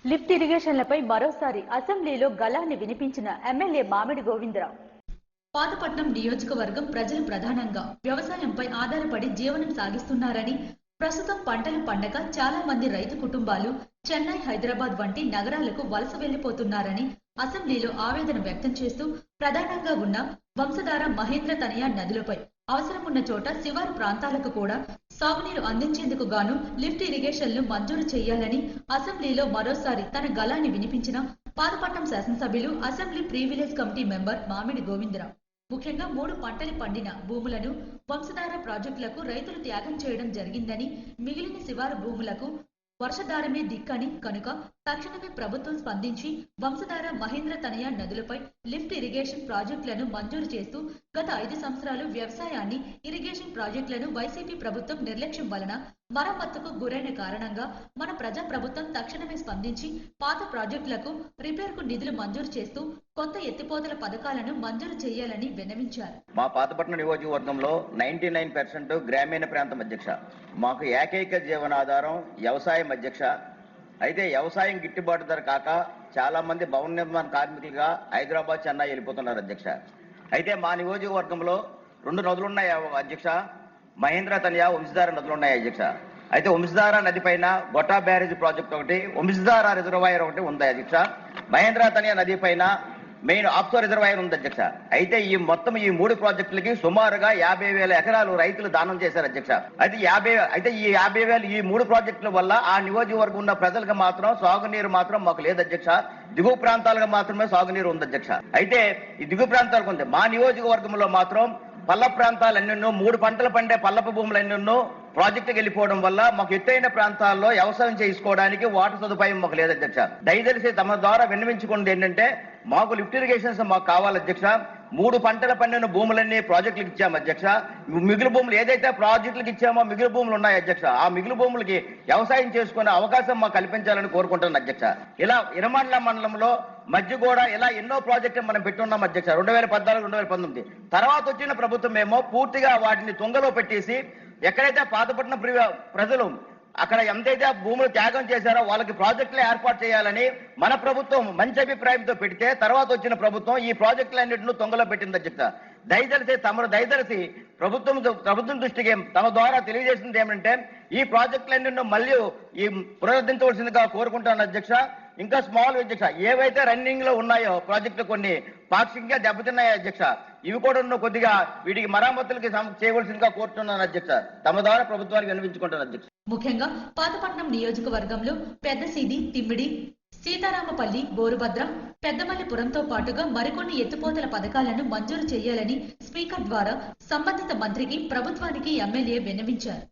Lift ఇరిగేషన్లపై మరోసారి అసెంబ్లీలో గళాన్ని వినిపించిన ఎమ్మెల్యే మామిడి గోవిందరావు. పాతపట్నం నియోజకవర్గం ప్రజలు ప్రధానంగా వ్యవసాయంపై ఆధారపడి జీవనం సాగిస్తున్నారని, ప్రస్తుతం పంటలు పండగ చాలా మంది రైతు కుటుంబాలు చెన్నై, హైదరాబాద్ వంటి నగరాలకు వలస వెళ్లిపోతున్నారని అసెంబ్లీలో ఆవేదన వ్యక్తం చేస్తూ, ప్రధానంగా ఉన్న వంశధార, మహేంద్ర తనయ నదులపై అవసరం ఉన్న చోట శివారు ప్రాంతాలకు కూడా సాగునీరు అందించేందుకు గాను లిఫ్ట్ ఇరిగేషన్లు మంజూరు చేయాలని అసెంబ్లీలో మరోసారి తన గళాన్ని వినిపించిన పాతపట్నం శాసనసభ్యులు, అసెంబ్లీ ప్రీవిలేజ్ కమిటీ మెంబర్ మామిడి గోవిందరావు. ముఖ్యంగా 3 పంటలు పండిన భూములను వంశధార ప్రాజెక్టులకు రైతులు త్యాగం చేయడం జరిగిందని, మిగిలిన శివారు భూములకు వర్షధారమే దిక్కని కనుక తక్షణమే ప్రభుత్వం స్పందించి వంశధార, మహేంద్ర తనయ నదులపై లిఫ్ట్ ఇరిగేషన్ ప్రాజెక్టులను మంజూరు చేస్తూ, గత 5 సంవత్సరాలు వ్యవసాయాన్ని, ఇరిగేషన్ ప్రాజెక్టులను వైసీపీ ప్రభుత్వం నిర్లక్ష్యం వలన మరమ్మతుకు గురైన కారణంగా మన ప్రజా ప్రభుత్వం తక్షణమే స్పందించి పాత ప్రాజెక్టులకు రిపేర్కు నిధులు మంజూరు చేస్తూ కొత్త ఎత్తిపోతల పథకాలను మంజూరు చేయాలని విన్నవించారు. మా పాతపట్నం నియోజకవర్గంలో 99% గ్రామీణ ప్రాంతం అధ్యక్ష. మాకు ఏకైక జీవనాధారం వ్యవసాయం అధ్యక్ష. అయితే వ్యవసాయం గిట్టుబాటు ధర కాక చాలా మంది భవన నిర్మాణ కార్మికులుగా హైదరాబాద్, చెన్నై వెళ్ళిపోతున్నారు అధ్యక్ష. అయితే మా నియోజకవర్గంలో 2 నదులు ఉన్నాయి అధ్యక్ష. మహేంద్ర తనయ, వంశధార నదులు ఉన్నాయి అధ్యక్ష. అయితే వంశధార నది పైన గొట్టా బ్యారేజ్ ప్రాజెక్ట్ ఒకటి, వంశధార రిజర్వాయర్ ఒకటి ఉంది అధ్యక్ష. మహేంద్ర తనయ నది పైన మెయిన్ ఆఫ్షోర్ రిజర్వాయర్ ఉంది అధ్యక్ష. అయితే ఈ 3 ప్రాజెక్టులకి సుమారుగా 50,000 ఎకరాలు రైతులు దానం చేశారు అధ్యక్ష. అయితే ఈ 50,000 ఈ 3 ప్రాజెక్టుల వల్ల ఆ నియోజకవర్గం ఉన్న ప్రజలకు మాత్రం సాగునీరు మాత్రం మాకు లేదు అధ్యక్ష. దిగువ ప్రాంతాలకు మాత్రమే సాగునీరు ఉంది అధ్యక్ష. అయితే ఈ దిగువ ప్రాంతాలకు ఉంది. మా నియోజకవర్గంలో మాత్రం పల్ల ప్రాంతాలు ఎన్నెన్నో, 3 పంటలు పండే పల్లపు భూములు ఎన్నెన్నో ప్రాజెక్టుకి వెళ్ళిపోవడం వల్ల మాకు ఎత్తైన ప్రాంతాల్లో వ్యవసాయం చేసుకోవడానికి వాటర్ సదుపాయం మాకు లేదు అధ్యక్ష. దయచేసి తమ ద్వారా విన్నవించుకున్నది ఏంటంటే, మాకు లిఫ్ట్ ఇరిగేషన్స్ మాకు కావాలి అధ్యక్ష. 3 పంటల పండిన భూములన్నీ ప్రాజెక్టులకు ఇచ్చాము అధ్యక్ష. మిగులు భూములు ఏదైతే ప్రాజెక్టులకు ఇచ్చామో మిగులు భూములు ఉన్నాయి అధ్యక్ష. ఆ మిగులు భూములకి వ్యవసాయం చేసుకునే అవకాశం మాకు కల్పించాలని కోరుకుంటున్నాను అధ్యక్ష. ఇలా ఇరమండల మండలంలో మధ్యగూడ ఇలా ఎన్నో ప్రాజెక్టులు మనం పెట్టున్నాం అధ్యక్ష. 2014, 2019 తర్వాత వచ్చిన ప్రభుత్వం ఏమో పూర్తిగా వాటిని తుంగలో పెట్టేసి, ఎక్కడైతే పాతపట్నం ప్రజలు అక్కడ ఎంతైతే భూములు త్యాగం చేశారో వాళ్ళకి ప్రాజెక్టులు ఏర్పాటు చేయాలని మన ప్రభుత్వం మంచి అభిప్రాయంతో పెడితే, తర్వాత వచ్చిన ప్రభుత్వం ఈ ప్రాజెక్టులన్నింటినీ తొంగలో పెట్టింది అధ్యక్ష. దయచేసి ప్రభుత్వం దృష్టికి తమ ద్వారా తెలియజేసింది ఏమంటే, ఈ ప్రాజెక్టులన్నింటినీ మళ్ళీ పునరుద్ధరించవలసిందిగా కోరుకుంటాను అధ్యక్ష. ఇంకా స్మాల్ అధ్యక్ష, ఏవైతే రన్నింగ్ లో ఉన్నాయో ప్రాజెక్టులు కొన్ని పాక్షికంగా దెబ్బతిన్నాయి అధ్యక్ష. ఇవి కూడా కొద్దిగా వీటికి మరామతులకి చేయవలసిందిగా కోరుతున్నాను అధ్యక్ష. తమ ద్వారా ప్రభుత్వానికి వినిపించుకుంటాను అధ్యక్ష. ముఖ్యంగా పాతపట్నం నియోజకవర్గంలో పెద్దసీది, తిమ్మిడి, సీతారామపల్లి, బోరుభద్ర, పెద్దమల్లిపురంతో పాటుగా మరికొన్ని ఎత్తిపోతల పథకాలను మంజూరు చేయాలని స్పీకర్ ద్వారా సంబంధిత మంత్రికి, ప్రభుత్వానికి ఎమ్మెల్యే విన్నవించారు.